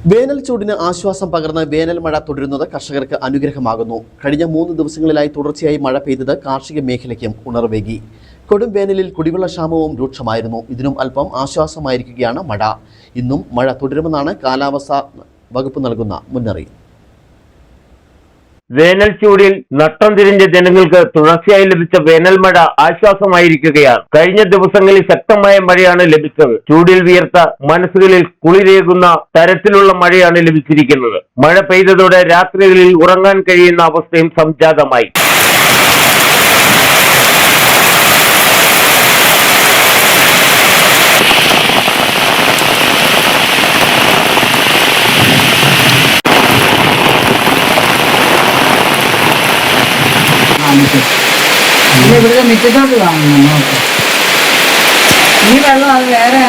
വേനൽ ചൂടിന് ആശ്വാസം പകർന്ന് വേനൽ മഴ തുടരുന്നത് കർഷകർക്ക് അനുഗ്രഹമാകുന്നു. കഴിഞ്ഞ 3 ദിവസങ്ങളിലായി തുടർച്ചയായി മഴ പെയ്തത് കാർഷിക മേഖലയ്ക്കും ഉണർവേകി. കൊടും വേനലിൽ കുടിവെള്ളക്ഷാമവും രൂക്ഷമായിരുന്നു. ഇതിനും അല്പം ആശ്വാസമായിരിക്കുകയാണ് മഴ. ഇന്നും മഴ തുടരുമെന്നാണ് കാലാവസ്ഥാ വകുപ്പ് നൽകുന്ന മുന്നറിയിപ്പ്. വേനൽ ചൂടിൽ നട്ടം തിരിഞ്ഞ ജനങ്ങൾക്ക് തുടർച്ചയായി ലഭിച്ച വേനൽ മഴ ആശ്വാസമായിരിക്കുകയാണ്. കഴിഞ്ഞ ദിവസങ്ങളിൽ ശക്തമായ മഴയാണ് ലഭിച്ചത്. ചൂടിൽ വിയർത്ത മനസ്സുകളിൽ കുളിരേകുന്ന തരത്തിലുള്ള മഴയാണ് ലഭിച്ചിരിക്കുന്നത്. മഴ പെയ്തതോടെ രാത്രികളിൽ ഉറങ്ങാൻ കഴിയുന്ന അവസ്ഥയും സംജാതമായി. ഇവിടുത്തെ മിറ്റത്തോട്ട് കാണുന്നു. ഈ വെള്ളം അത് വേറെ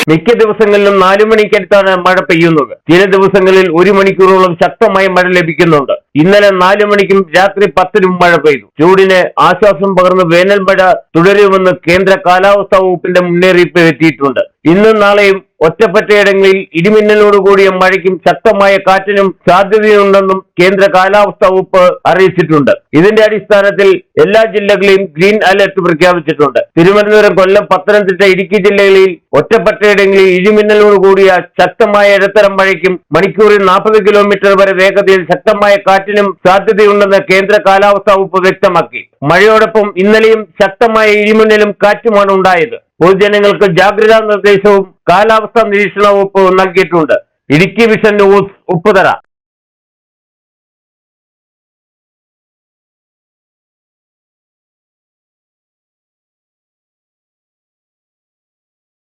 മിക്ക ദിവസങ്ങളിലും 4 മണിക്കടുത്താണ് മഴ പെയ്യുന്നത്. ചില ദിവസങ്ങളിൽ 1 മണിക്കൂറോളം ശക്തമായ മഴ ലഭിക്കുന്നുണ്ട്. ഇന്നലെ 4 മണിക്കും രാത്രി 10-നും മഴ പെയ്തു. ചൂടിന് ആശ്വാസം പകർന്ന് വേനൽ മഴ തുടരുമെന്ന് കേന്ദ്ര കാലാവസ്ഥാ വകുപ്പിന്റെ മുന്നറിയിപ്പ് എത്തിയിട്ടുണ്ട്. ഇന്നും നാളെയും ഒറ്റപ്പെട്ടയിടങ്ങളിൽ ഇടിമിന്നലോടുകൂടിയ മഴയ്ക്കും ശക്തമായ കാറ്റിനും സാധ്യതയുണ്ടെന്നും കേന്ദ്ര കാലാവസ്ഥാ വകുപ്പ് അറിയിച്ചിട്ടുണ്ട്. ഇതിന്റെ അടിസ്ഥാനത്തിൽ എല്ലാ ജില്ലകളിലും ഗ്രീൻ അലർട്ട് പ്രഖ്യാപിച്ചിട്ടുണ്ട്. തിരുവനന്തപുരം, കൊല്ലം, പത്തനംതിട്ട, ഇടുക്കി ജില്ലകളിൽ ഒറ്റപ്പെട്ടയിടങ്ങളിൽ ഇടിമിന്നലോടുകൂടിയ ശക്തമായ ഇടത്തരം മഴയ്ക്കും മണിക്കൂറിൽ 40 കിലോമീറ്റർ വരെ വേഗതയിൽ ശക്തമായ കാറ്റിനും സാധ്യതയുണ്ടെന്ന് കേന്ദ്ര കാലാവസ്ഥാ വകുപ്പ് വ്യക്തമാക്കി. മഴയോടൊപ്പം ഇന്നലെയും ശക്തമായ ഇടിമിന്നലും കാറ്റുമാണ് ഉണ്ടായത്. പൊതുജനങ്ങൾക്ക് ജാഗ്രതാ നിർദ്ദേശവും കാലാവസ്ഥാ നിരീക്ഷണ വകുപ്പ് നൽകിയിട്ടുണ്ട്. Idukki vision news, Upputhara.